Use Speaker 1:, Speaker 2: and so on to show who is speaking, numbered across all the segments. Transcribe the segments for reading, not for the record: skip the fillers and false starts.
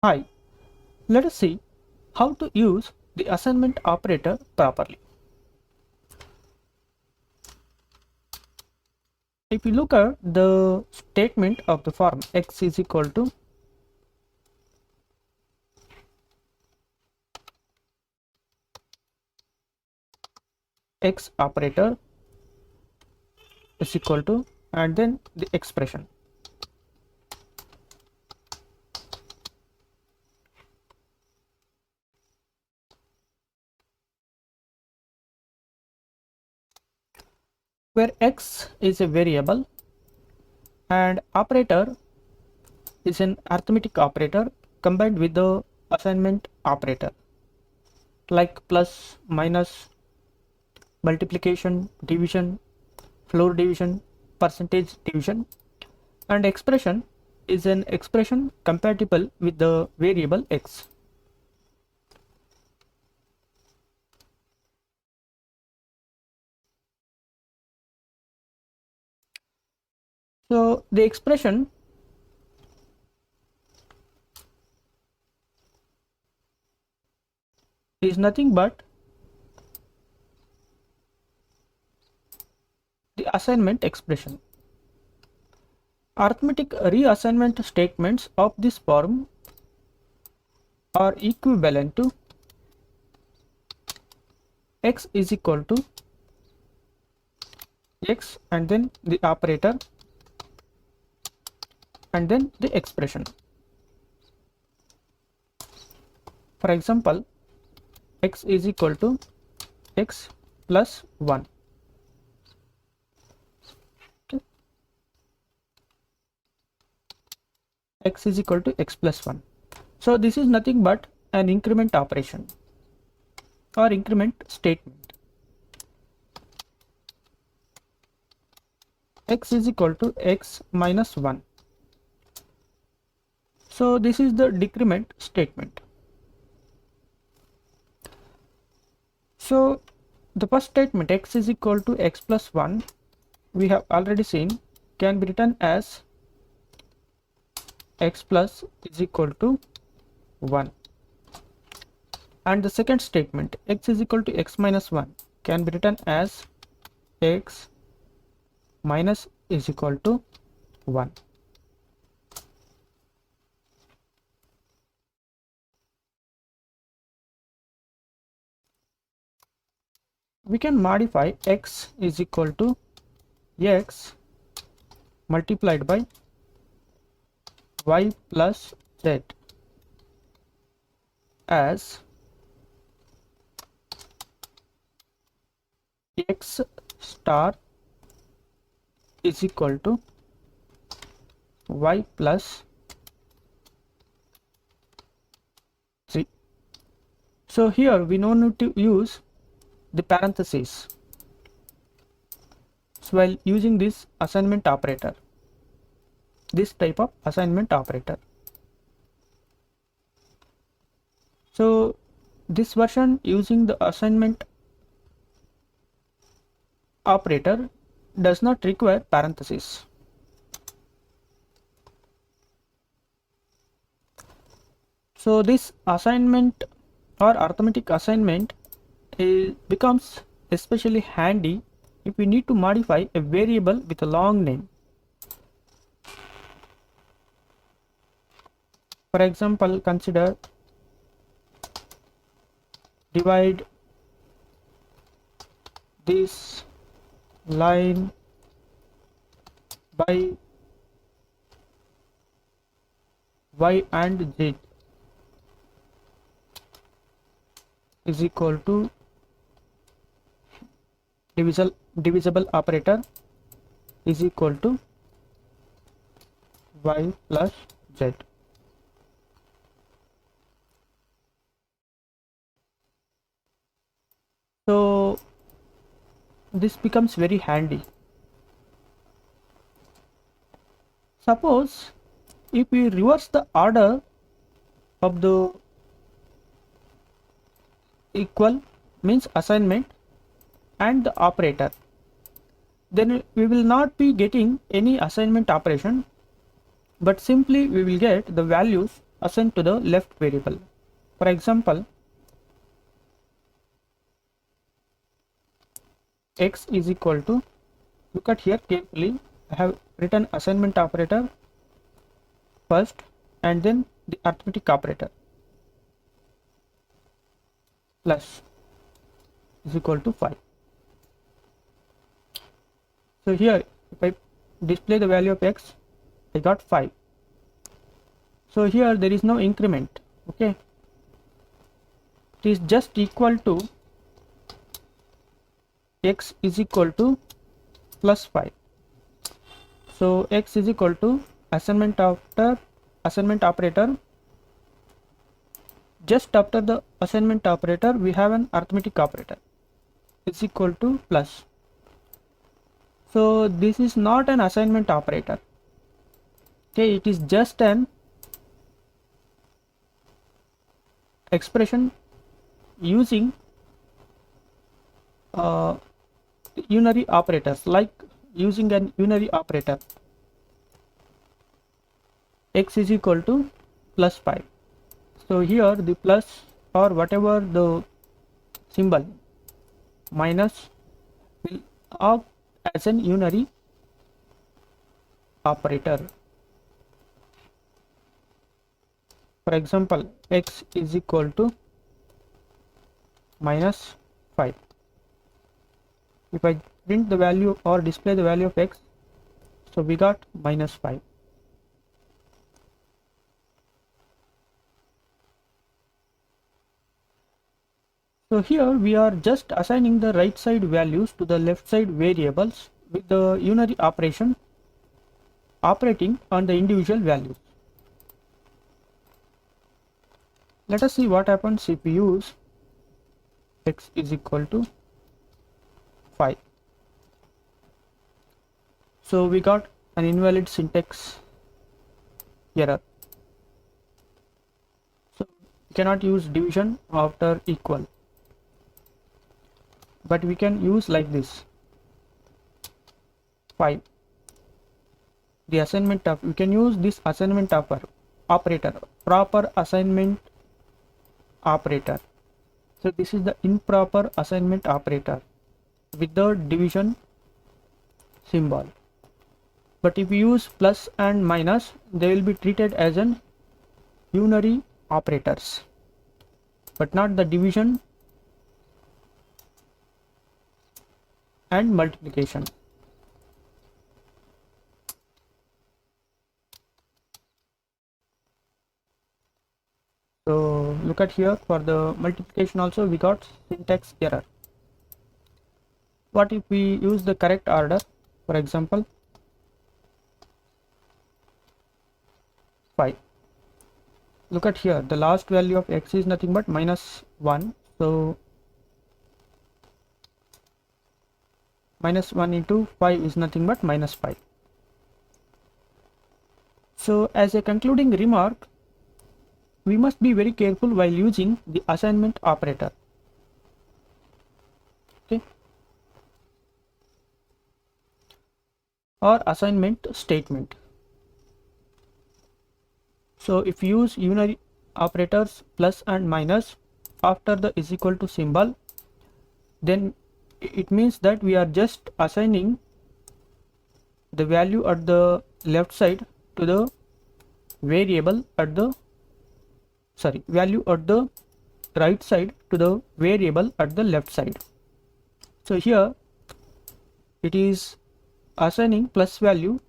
Speaker 1: Hi, let us see how to use the assignment operator properly. If you look at the statement of the form x is equal to x operator is equal to and then the expression. Where x is a variable and operator is an arithmetic operator combined with the assignment operator like plus, minus, multiplication, division, floor division, percentage division, and expression is an expression compatible with the variable x. So the expression is nothing but the assignment expression. Arithmetic reassignment statements of this form are equivalent to x is equal to x and then the operator and then the expression. For example, x is equal to x plus 1. Okay. X is equal to x plus 1. So this is nothing but an increment operation or increment statement. X is equal to x minus 1. So this is the decrement statement. So the first statement x is equal to x plus 1 we have already seen can be written as x plus is equal to 1, and the second statement x is equal to x minus 1 can be written as x minus is equal to 1. We can modify x is equal to x multiplied by y plus z as x star is equal to y plus z. So here we no need to use the parentheses while using this assignment operator, this type of assignment operator. So this version using the assignment operator does not require parentheses. So this assignment or arithmetic assignment becomes especially handy if we need to modify a variable with a long name. For example, consider divide this line by y and z is equal to divisible operator is equal to y plus z. So this becomes very handy. Suppose if we reverse the order of the equal means assignment and the operator, then we will not be getting any assignment operation, but simply we will get the values assigned to the left variable. For example, x is equal to, look at here carefully, I have written assignment operator first and then the arithmetic operator, plus is equal to 5. So here if I display the value of x, I got 5. So here there is no increment, okay, it is just equal to x is equal to plus 5. So x is equal to assignment operator. Just after the assignment operator we have an arithmetic operator, is equal to plus. So this is not an assignment operator, okay, it is just an expression using unary operators, like using an unary operator. X is equal to plus 5. So here the plus or whatever the symbol minus will act as an unary operator. For example, x is equal to minus 5. If I print the value or display the value of x, so we got minus 5. So here we are just assigning the right side values to the left side variables with the unary operation operating on the individual values. Let us see what happens if we use x is equal to 5. So we got an invalid syntax error. So we cannot use division after equal, but we can use like this 5. The assignment of, we can use this assignment operator, proper assignment operator. So this is the improper assignment operator with the division symbol. But if we use plus and minus, they will be treated as an unary operators, but not the division and multiplication. So look at here, for the multiplication also we got syntax error. What if we use the correct order? For example, 5. Look at here, the last value of x is nothing but minus 1. So minus 1 into 5 is nothing but minus 5. So as a concluding remark, we must be very careful while using the assignment operator, okay, or assignment statement. So if you use unary operators plus and minus after the is equal to symbol, then it means that we are just assigning the value at the left side to the variable at the value at the right side to the variable at the left side. So here it is assigning plus 5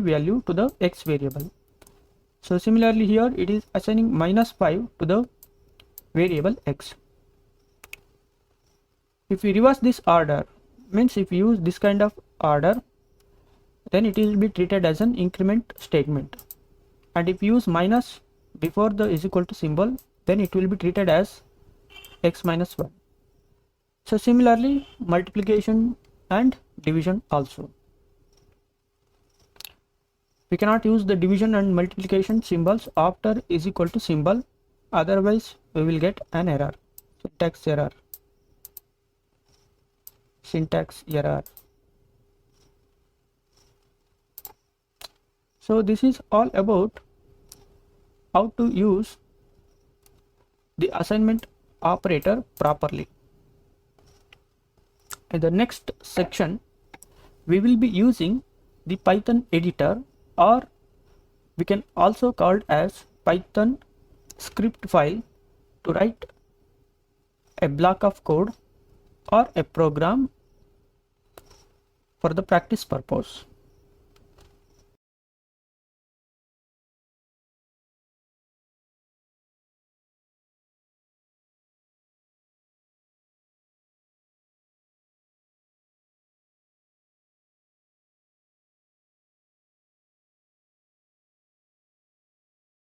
Speaker 1: value to the x variable. So similarly here it is assigning minus 5 to the variable x. If we reverse this order, means if we use this kind of order, then it will be treated as an increment statement, and if you use minus before the is equal to symbol, then it will be treated as x minus 1. So similarly multiplication and division also, we cannot use the division and multiplication symbols after is equal to symbol, otherwise we will get an error, syntax error. So this is all about how to use the assignment operator properly. In the next section, we will be using the Python editor, or we can also call it as Python script file, to write a block of code or a program for the practice purpose.